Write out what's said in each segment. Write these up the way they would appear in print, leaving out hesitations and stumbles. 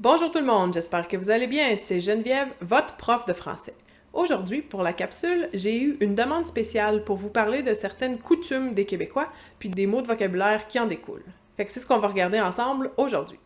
Bonjour tout le monde, j'espère que vous allez bien, c'est Geneviève, votre prof de français. Aujourd'hui, pour la capsule, j'ai eu une demande spéciale pour vous parler de certaines coutumes des Québécois, puis des mots de vocabulaire qui en découlent. Fait que c'est ce qu'on va regarder ensemble aujourd'hui.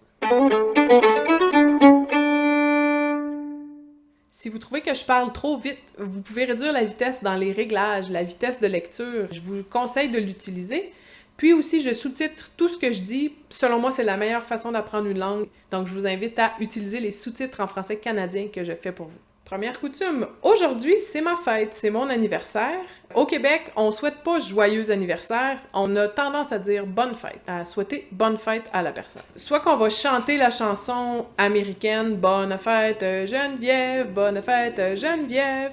Si vous trouvez que je parle trop vite, vous pouvez réduire la vitesse dans les réglages, la vitesse de lecture. Je vous conseille de l'utiliser. Puis aussi, je sous-titre tout ce que je dis. Selon moi, c'est la meilleure façon d'apprendre une langue. Donc, je vous invite à utiliser les sous-titres en français canadien que je fais pour vous. Première coutume, aujourd'hui, c'est ma fête, c'est mon anniversaire. Au Québec, on souhaite pas joyeux anniversaire, on a tendance à dire bonne fête, à souhaiter bonne fête à la personne. Soit qu'on va chanter la chanson américaine Bonne fête Geneviève, bonne fête Geneviève,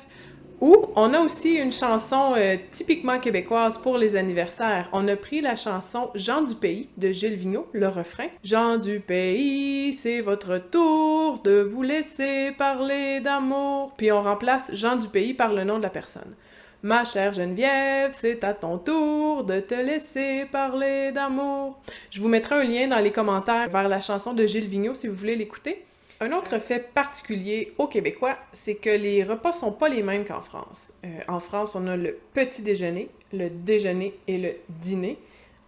ou on a aussi une chanson typiquement québécoise pour les anniversaires. On a pris la chanson Jean du Pays de Gilles Vigneault, le refrain. Jean du Pays, c'est votre tour de vous laisser parler d'amour. Puis on remplace Jean du Pays par le nom de la personne. Ma chère Geneviève, c'est à ton tour de te laisser parler d'amour. Je vous mettrai un lien dans les commentaires vers la chanson de Gilles Vigneault si vous voulez l'écouter. Un autre fait particulier aux Québécois, c'est que les repas sont pas les mêmes qu'en France. En France, on a le petit déjeuner, le déjeuner et le dîner.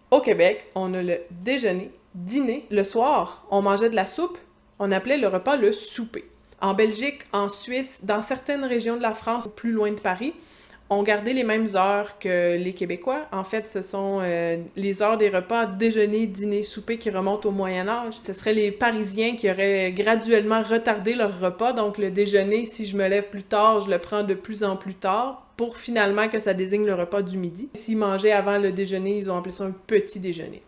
Au Québec, on a le déjeuner, dîner. Le soir, on mangeait de la soupe, on appelait le repas le souper. En Belgique, en Suisse, dans certaines régions de la France, plus loin de Paris, on gardait les mêmes heures que les Québécois. En fait, ce sont les heures des repas déjeuner, dîner, souper qui remontent au Moyen Âge. Ce seraient les Parisiens qui auraient graduellement retardé leur repas. Donc le déjeuner, si je me lève plus tard, je le prends de plus en plus tard pour finalement que ça désigne le repas du midi. S'ils mangeaient avant le déjeuner, ils ont appelé ça un petit déjeuner.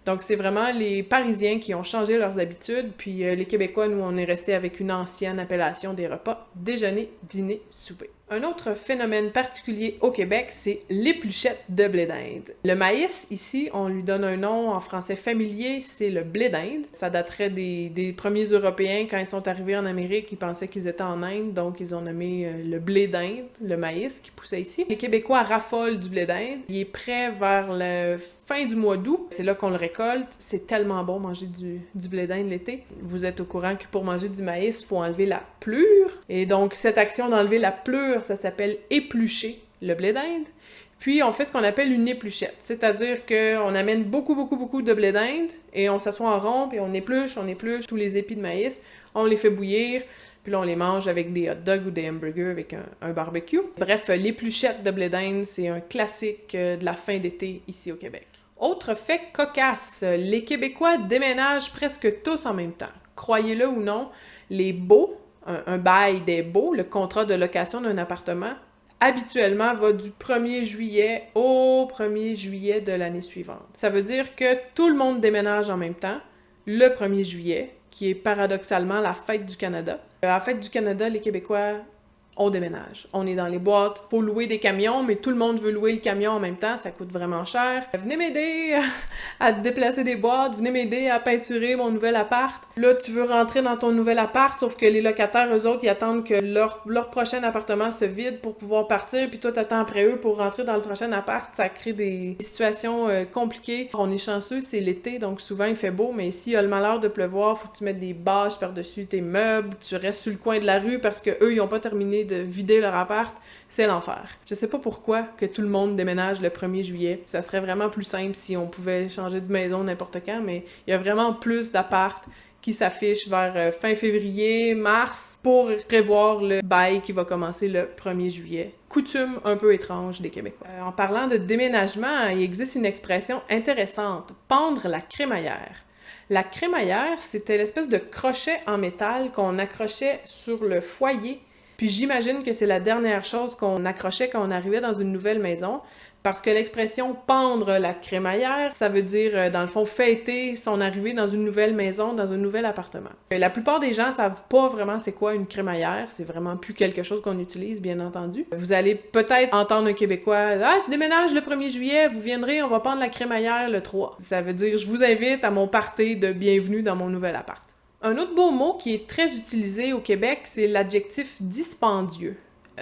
Donc c'est vraiment les Parisiens qui ont changé leurs habitudes, puis les Québécois, nous, on est restés avec une ancienne appellation des repas déjeuner, dîner, souper. Un autre phénomène particulier au Québec, c'est l'épluchette de blé d'Inde. Le maïs, ici, on lui donne un nom en français familier, c'est le blé d'Inde. Ça daterait des premiers Européens, quand ils sont arrivés en Amérique, ils pensaient qu'ils étaient en Inde, donc ils ont nommé le blé d'Inde, le maïs qui poussait ici. Les Québécois raffolent du blé d'Inde. Il est prêt vers la fin du mois d'août. C'est là qu'on le récolte. C'est tellement bon manger du blé d'Inde l'été. Vous êtes au courant que pour manger du maïs, il faut enlever la plure. Et donc, cette action d'enlever la plure, ça s'appelle éplucher le blé d'Inde. Puis, on fait ce qu'on appelle une épluchette. C'est-à-dire qu'on amène beaucoup de blé d'Inde et on s'assoit en rond puis on épluche tous les épis de maïs. On les fait bouillir. Puis là, on les mange avec des hot dogs ou des hamburgers avec un barbecue. Bref, l'épluchette de blé d'Inde, c'est un classique de la fin d'été ici au Québec. Autre fait cocasse, les Québécois déménagent presque tous en même temps. Croyez-le ou non, les baux, un bail des baux, le contrat de location d'un appartement, habituellement va du 1er juillet au 1er juillet de l'année suivante. Ça veut dire que tout le monde déménage en même temps, le 1er juillet, qui est paradoxalement la fête du Canada. À la fête du Canada, les Québécois, on déménage. On est dans les boîtes pour louer des camions, mais tout le monde veut louer le camion en même temps, ça coûte vraiment cher. Venez m'aider à déplacer des boîtes, venez m'aider à peinturer mon nouvel appart. Là, tu veux rentrer dans ton nouvel appart, sauf que les locataires, eux autres, ils attendent que leur prochain appartement se vide pour pouvoir partir, puis toi, t'attends après eux pour rentrer dans le prochain appart. Ça crée des situations compliquées. On est chanceux, c'est l'été, donc souvent il fait beau, mais s'il y a le malheur de pleuvoir, faut que tu mettes des bâches par-dessus tes meubles, tu restes sur le coin de la rue parce que eux, ils ont pas terminé de vider leur appart, c'est l'enfer. Je sais pas pourquoi que tout le monde déménage le 1er juillet. Ça serait vraiment plus simple si on pouvait changer de maison n'importe quand, mais il y a vraiment plus d'apparts qui s'affichent vers fin février, mars, pour prévoir le bail qui va commencer le 1er juillet. Coutume un peu étrange des Québécois. En parlant de déménagement, il existe une expression intéressante, pendre la crémaillère. La crémaillère, c'était l'espèce de crochet en métal qu'on accrochait sur le foyer. Puis j'imagine que c'est la dernière chose qu'on accrochait quand on arrivait dans une nouvelle maison, parce que l'expression « pendre la crémaillère », ça veut dire, dans le fond, fêter son arrivée dans une nouvelle maison, dans un nouvel appartement. La plupart des gens savent pas vraiment c'est quoi une crémaillère, c'est vraiment plus quelque chose qu'on utilise, bien entendu. Vous allez peut-être entendre un Québécois « Ah, je déménage le 1er juillet, vous viendrez, on va pendre la crémaillère le 3 ». Ça veut dire « Je vous invite à mon party de bienvenue dans mon nouvel appart ». Un autre beau mot qui est très utilisé au Québec, c'est l'adjectif dispendieux.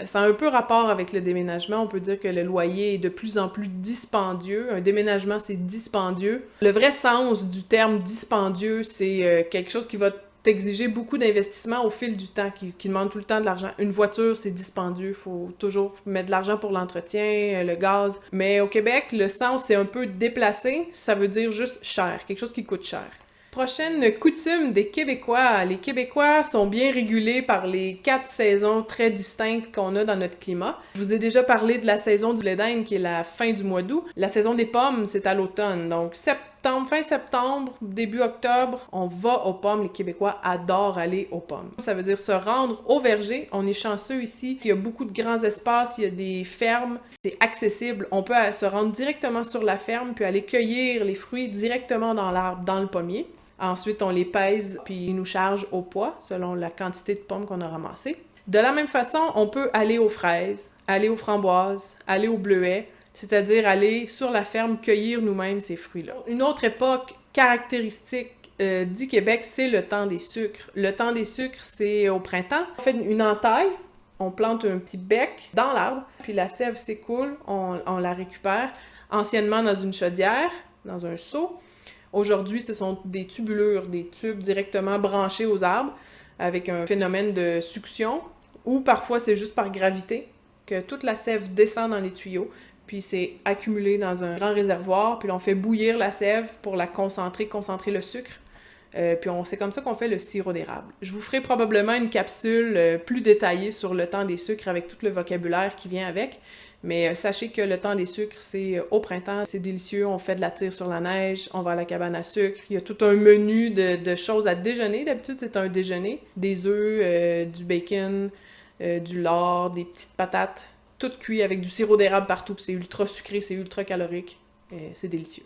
Ça a un peu rapport avec le déménagement. On peut dire que le loyer est de plus en plus dispendieux. Un déménagement, c'est dispendieux. Le vrai sens du terme dispendieux, c'est quelque chose qui va exiger beaucoup d'investissement au fil du temps, qui demande tout le temps de l'argent. Une voiture, c'est dispendieux, il faut toujours mettre de l'argent pour l'entretien, le gaz. Mais au Québec, le sens c'est un peu déplacé, ça veut dire juste cher, quelque chose qui coûte cher. Prochaine coutume des Québécois. Les Québécois sont bien régulés par les 4 saisons très distinctes qu'on a dans notre climat. Je vous ai déjà parlé de la saison du blé d'Inde qui est la fin du mois d'août. La saison des pommes, c'est à l'automne. Donc fin septembre, début octobre, on va aux pommes. Les Québécois adorent aller aux pommes. Ça veut dire se rendre au verger. On est chanceux ici. Il y a beaucoup de grands espaces, il y a des fermes. C'est accessible. On peut se rendre directement sur la ferme puis aller cueillir les fruits directement dans l'arbre, dans le pommier. Ensuite, on les pèse, puis ils nous chargent au poids, selon la quantité de pommes qu'on a ramassées. De la même façon, on peut aller aux fraises, aller aux framboises, aller aux bleuets, c'est-à-dire aller sur la ferme cueillir nous-mêmes ces fruits-là. Une autre époque caractéristique du Québec, c'est le temps des sucres. Le temps des sucres, c'est au printemps. On fait une entaille, on plante un petit bec dans l'arbre, puis la sève s'écoule, on la récupère, anciennement dans une chaudière, dans un seau. Aujourd'hui, ce sont des tubulures, des tubes directement branchés aux arbres avec un phénomène de succion ou parfois c'est juste par gravité que toute la sève descend dans les tuyaux puis c'est accumulé dans un grand réservoir puis on fait bouillir la sève pour la concentrer le sucre. Puis c'est comme ça qu'on fait le sirop d'érable. Je vous ferai probablement une capsule plus détaillée sur le temps des sucres avec tout le vocabulaire qui vient avec. Mais sachez que le temps des sucres, c'est au printemps, c'est délicieux, on fait de la tire sur la neige, on va à la cabane à sucre, il y a tout un menu de choses à déjeuner, d'habitude c'est un déjeuner, des œufs, du bacon, du lard, des petites patates, tout cuit avec du sirop d'érable partout, puis c'est ultra sucré, c'est ultra calorique, c'est délicieux.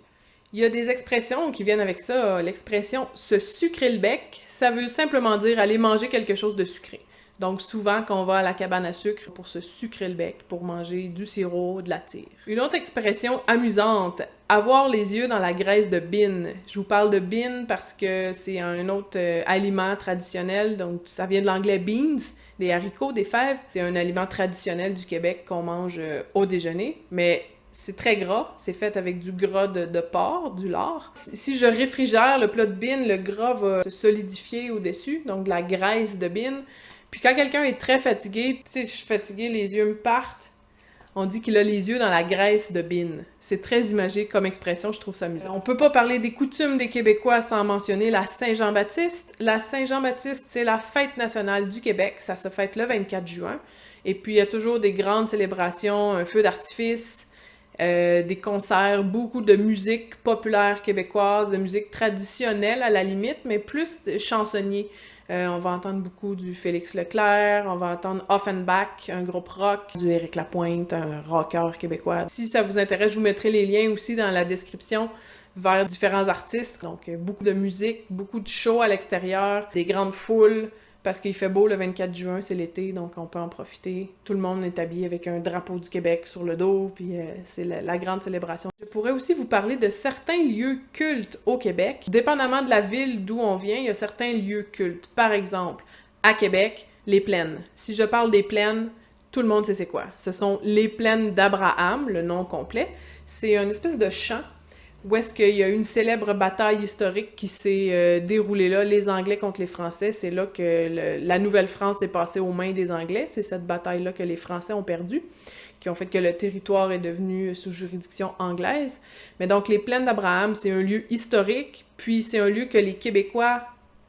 Il y a des expressions qui viennent avec ça, l'expression « se sucrer le bec », ça veut simplement dire aller manger quelque chose de sucré. Donc, souvent, quand on va à la cabane à sucre pour se sucrer le bec, pour manger du sirop, de la tire. Une autre expression amusante, avoir les yeux dans la graisse de bin. Je vous parle de bin parce que c'est un autre aliment traditionnel, donc ça vient de l'anglais beans, des haricots, des fèves. C'est un aliment traditionnel du Québec qu'on mange au déjeuner, mais c'est très gras, c'est fait avec du gras de porc, du lard. Si je réfrigère le plat de bin, le gras va se solidifier au-dessus, donc de la graisse de bin. Puis quand quelqu'un est très fatigué, tu sais, je suis fatiguée, les yeux me partent, on dit qu'il a les yeux dans la graisse de bin. C'est très imagé comme expression, je trouve ça amusant. On peut pas parler des coutumes des Québécois sans mentionner la Saint-Jean-Baptiste. La Saint-Jean-Baptiste, c'est la fête nationale du Québec, ça se fête le 24 juin. Et puis il y a toujours des grandes célébrations, un feu d'artifice, des concerts, beaucoup de musique populaire québécoise, de musique traditionnelle à la limite, mais plus chansonniers. On va entendre beaucoup du Félix Leclerc, on va entendre Offenbach, un groupe rock, du Éric Lapointe, un rocker québécois. Si ça vous intéresse, je vous mettrai les liens aussi dans la description vers différents artistes. Donc, beaucoup de musique, beaucoup de shows à l'extérieur, des grandes foules, parce qu'il fait beau le 24 juin, c'est l'été, donc on peut en profiter. Tout le monde est habillé avec un drapeau du Québec sur le dos, puis c'est la grande célébration. Je pourrais aussi vous parler de certains lieux cultes au Québec. Dépendamment de la ville d'où on vient, il y a certains lieux cultes. Par exemple, à Québec, les plaines. Si je parle des plaines, tout le monde sait c'est quoi. Ce sont les plaines d'Abraham, le nom complet. C'est une espèce de champ où est-ce qu'il y a une célèbre bataille historique qui s'est déroulée là, les Anglais contre les Français. C'est là que la Nouvelle-France est passée aux mains des Anglais. C'est cette bataille-là que les Français ont perdue, qui ont fait que le territoire est devenu sous juridiction anglaise. Mais donc, les plaines d'Abraham, c'est un lieu historique, puis c'est un lieu que les Québécois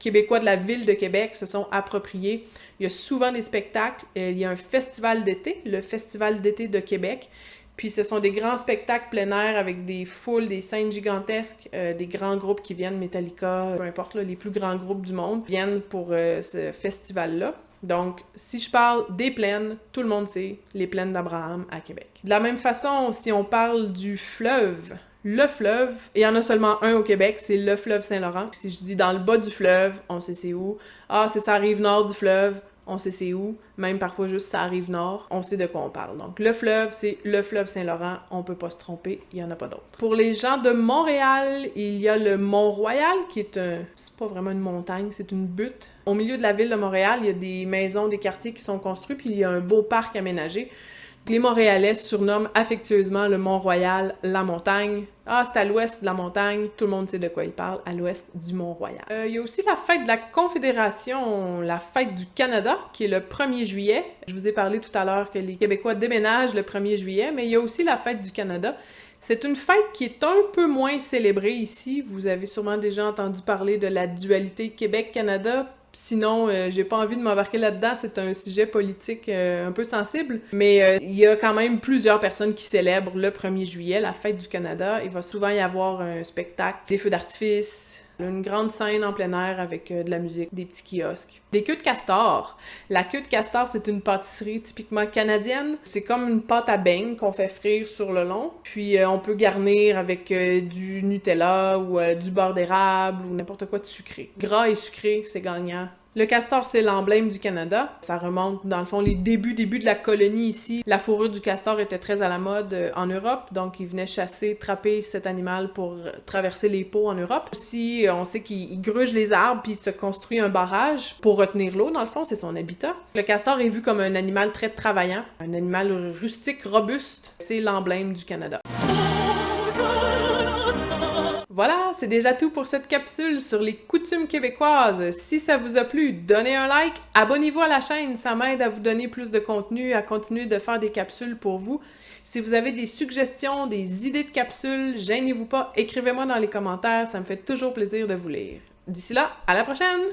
de la ville de Québec se sont appropriés. Il y a souvent des spectacles. Il y a un festival d'été, le Festival d'été de Québec. Puis ce sont des grands spectacles plein air avec des foules, des scènes gigantesques, des grands groupes qui viennent, Metallica, peu importe, là, les plus grands groupes du monde viennent pour ce festival-là. Donc, si je parle des plaines, tout le monde sait les plaines d'Abraham à Québec. De la même façon, si on parle du fleuve, le fleuve, il y en a seulement un au Québec, c'est le fleuve Saint-Laurent. Si je dis dans le bas du fleuve, on sait c'est où. Ah, c'est sa rive nord du fleuve, on sait c'est où. Même parfois juste sa rive nord, on sait de quoi on parle. Donc le fleuve, c'est le fleuve Saint-Laurent, on peut pas se tromper, il y en a pas d'autre. Pour les gens de Montréal, il y a le Mont-Royal, qui est c'est pas vraiment une montagne, c'est une butte. Au milieu de la ville de Montréal, il y a des maisons, des quartiers qui sont construits, puis il y a un beau parc aménagé. Les Montréalais surnomment affectueusement le Mont-Royal la montagne. Ah, c'est à l'ouest de la montagne, tout le monde sait de quoi il parle, à l'ouest du Mont-Royal. Il y a aussi la fête de la Confédération, la fête du Canada, qui est le 1er juillet. Je vous ai parlé tout à l'heure que les Québécois déménagent le 1er juillet, mais il y a aussi la fête du Canada. C'est une fête qui est un peu moins célébrée ici. Vous avez sûrement déjà entendu parler de la dualité Québec-Canada. Sinon, j'ai pas envie de m'embarquer là-dedans, c'est un sujet politique un peu sensible. Mais il y a quand même plusieurs personnes qui célèbrent le 1er juillet, la fête du Canada. Il va souvent y avoir un spectacle, des feux d'artifice, une grande scène en plein air avec de la musique, des petits kiosques. Des queues de castor. La queue de castor, c'est une pâtisserie typiquement canadienne. C'est comme une pâte à beignes qu'on fait frire sur le long. Puis on peut garnir avec du Nutella ou du beurre d'érable ou n'importe quoi de sucré. Gras et sucré, c'est gagnant. Le castor, c'est l'emblème du Canada. Ça remonte, dans le fond, les débuts de la colonie ici. La fourrure du castor était très à la mode en Europe, donc ils venaient chasser, trapper cet animal pour traverser les pots en Europe. Aussi, on sait qu'il gruge les arbres puis il se construit un barrage pour retenir l'eau, dans le fond, c'est son habitat. Le castor est vu comme un animal très travaillant, un animal rustique, robuste. C'est l'emblème du Canada. Voilà, c'est déjà tout pour cette capsule sur les coutumes québécoises. Si ça vous a plu, donnez un like, abonnez-vous à la chaîne, ça m'aide à vous donner plus de contenu, à continuer de faire des capsules pour vous. Si vous avez des suggestions, des idées de capsules, gênez-vous pas, écrivez-moi dans les commentaires, ça me fait toujours plaisir de vous lire. D'ici là, à la prochaine!